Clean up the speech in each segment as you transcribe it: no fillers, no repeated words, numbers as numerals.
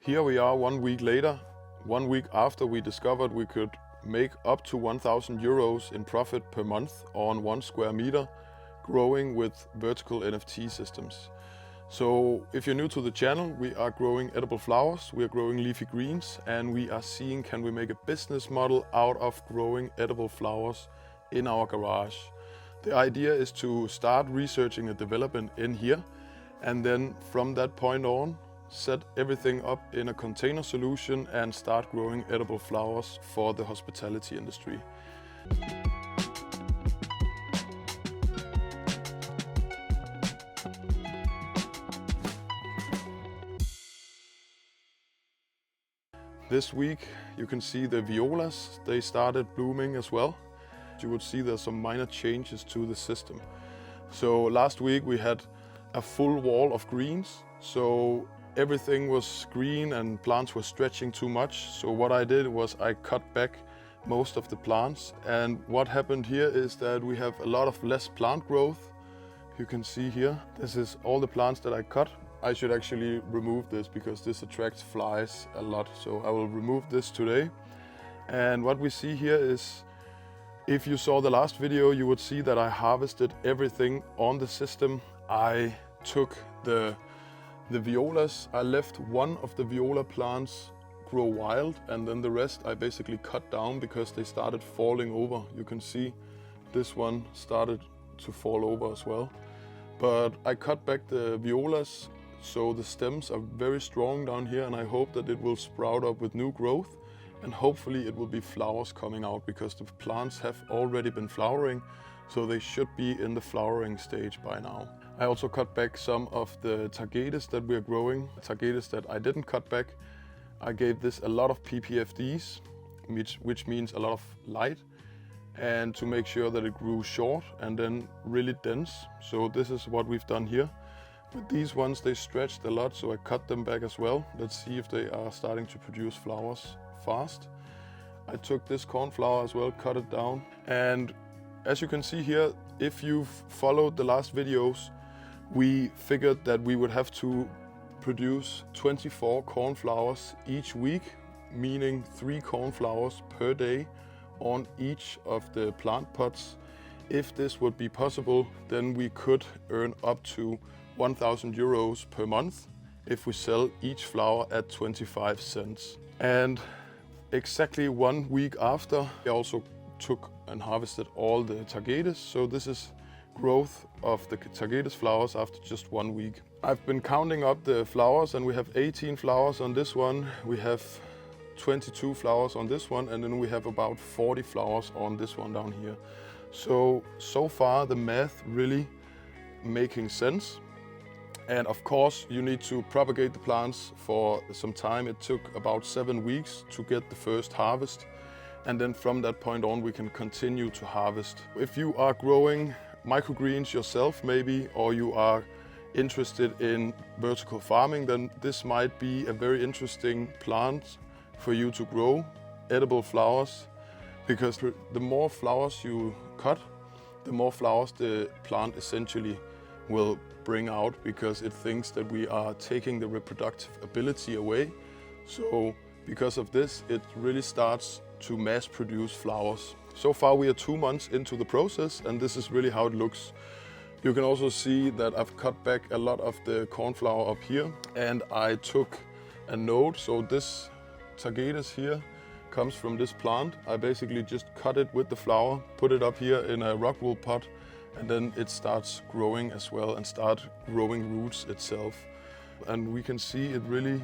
Here we are 1 week later, 1 week after we discovered we could make up to 1,000 euros in profit per month on 1 square meter growing with vertical NFT systems. So if you're new to the channel, we are growing edible flowers, we are growing leafy greens, and we are seeing can we make a business model out of growing edible flowers in our garage. The idea is to start researching a development in here, and then from that point on, set everything up in a container solution and start growing edible flowers for the hospitality industry. This week you can see the violas, they started blooming as well. You would see there's some minor changes to the system. So last week we had a full wall of greens, so everything was green and plants were stretching too much. So what I did was I cut back most of the plants, and what happened here is that we have a lot of less plant growth. You can see here, this is all the plants that I cut. I should actually remove this because this attracts flies a lot, so I will remove this today. And what we see here is, if you saw the last video, you would see that I harvested everything on the system. I took the violas, I left one of the viola plants grow wild, and then the rest I basically cut down because they started falling over. You can see this one started to fall over as well. But I cut back the violas, so the stems are very strong down here, and I hope that it will sprout up with new growth, and hopefully it will be flowers coming out because the plants have already been flowering, so they should be in the flowering stage by now. I also cut back some of the tagetes that we are growing. Tagetes that I didn't cut back, I gave this a lot of PPFDs, which means a lot of light, and to make sure that it grew short and then really dense. So this is what we've done here. With these ones, they stretched a lot, so I cut them back as well. Let's see if they are starting to produce flowers fast. I took this cornflower as well, cut it down, and as you can see here, if you've followed the last videos, we figured that we would have to produce 24 cornflowers each week, meaning 3 cornflowers per day on each of the plant pots. If this would be possible, then we could earn up to 1,000 euros per month if we sell each flower at 25 cents. And exactly 1 week after, I also took and harvested all the tagetes. So this is growth of the tagetes flowers after just 1 week. I've been counting up the flowers, and we have 18 flowers on this one. We have 22 flowers on this one, and then we have about 40 flowers on this one down here. So far the math really making sense. And of course you need to propagate the plants for some time. It took about 7 weeks to get the first harvest. And then from that point on, we can continue to harvest. If you are growing microgreens yourself maybe, or you are interested in vertical farming, then this might be a very interesting plant for you to grow, edible flowers, because the more flowers you cut, the more flowers the plant essentially will bring out, because it thinks that we are taking the reproductive ability away. So because of this, it really starts to mass produce flowers. So far we are 2 months into the process, and this is really how it looks. You can also see that I've cut back a lot of the cornflower up here, and I took a node. So this tagetes here comes from this plant. I basically just cut it with the flower, put it up here in a rock wool pot, and then it starts growing as well and start growing roots itself. And we can see it really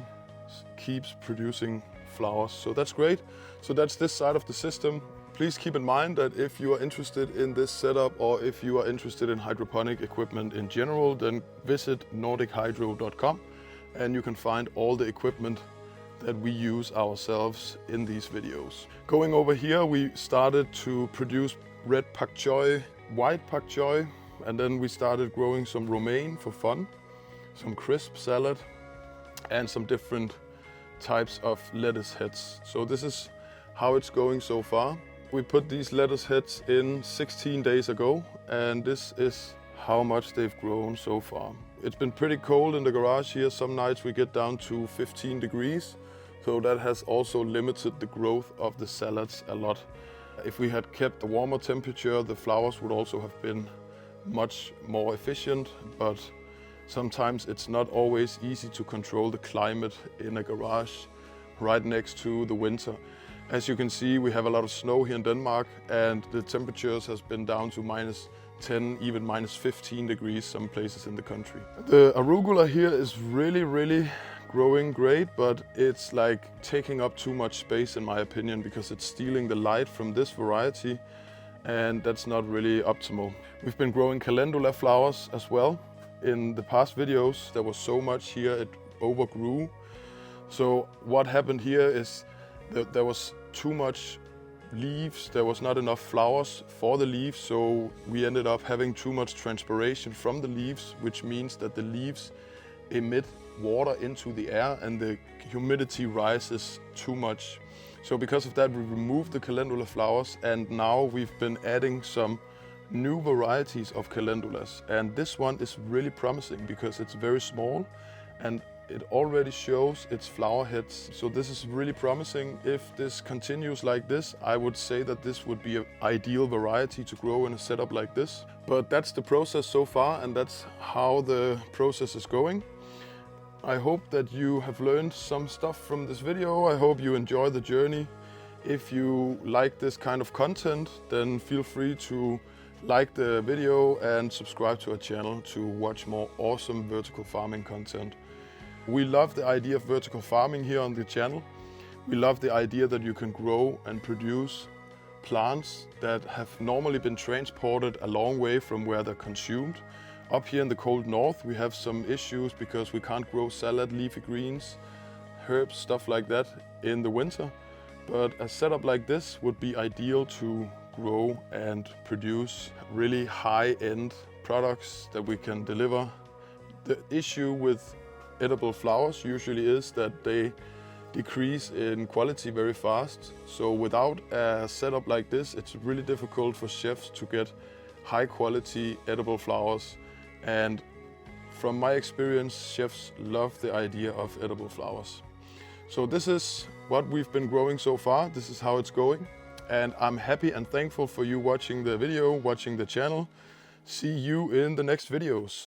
keeps producing flowers, so that's great. So that's this side of the system. Please keep in mind that if you are interested in this setup, or if you are interested in hydroponic equipment in general, then visit nordichydro.com and you can find all the equipment that we use ourselves in these videos. Going over here, we started to produce red pak choi, white pak choi, and then we started growing some romaine for fun, some crisp salad, and some different types of lettuce heads. So this is how it's going so far. We put these lettuce heads in 16 days ago, and this is how much they've grown so far. It's been pretty cold in the garage here. Some nights we get down to 15 degrees. So that has also limited the growth of the salads a lot. If we had kept a warmer temperature, the flowers would also have been much more efficient, but sometimes it's not always easy to control the climate in a garage right next to the winter. As you can see, we have a lot of snow here in Denmark, and the temperatures has been down to -10, even -15 degrees some places in the country. The arugula here is really growing great, but it's like taking up too much space in my opinion, because it's stealing the light from this variety, and that's not really optimal. We've been growing calendula flowers as well. In the past videos, there was so much here it overgrew. So what happened here is that there was too much leaves, there was not enough flowers for the leaves, so we ended up having too much transpiration from the leaves, which means that the leaves emit water into the air and the humidity rises too much. So because of that, we removed the calendula flowers, and now we've been adding some new varieties of calendulas. And this one is really promising because it's very small and it already shows its flower heads. So this is really promising. If this continues like this, I would say that this would be an ideal variety to grow in a setup like this. But that's the process so far, and that's how the process is going. I hope that you have learned some stuff from this video. I hope you enjoy the journey. If you like this kind of content, then feel free to like the video and subscribe to our channel to watch more awesome vertical farming content. We love the idea of vertical farming here on the channel. We love the idea that you can grow and produce plants that have normally been transported a long way from where they're consumed. Up here in the cold north, we have some issues because we can't grow salad, leafy greens, herbs, stuff like that in the winter. But a setup like this would be ideal to grow and produce really high-end products that we can deliver. The issue with edible flowers usually is that they decrease in quality very fast. So without a setup like this, it's really difficult for chefs to get high quality edible flowers. And from my experience, chefs love the idea of edible flowers. So this is what we've been growing so far. This is how it's going. And I'm happy and thankful for you watching the video, watching the channel. See you in the next videos.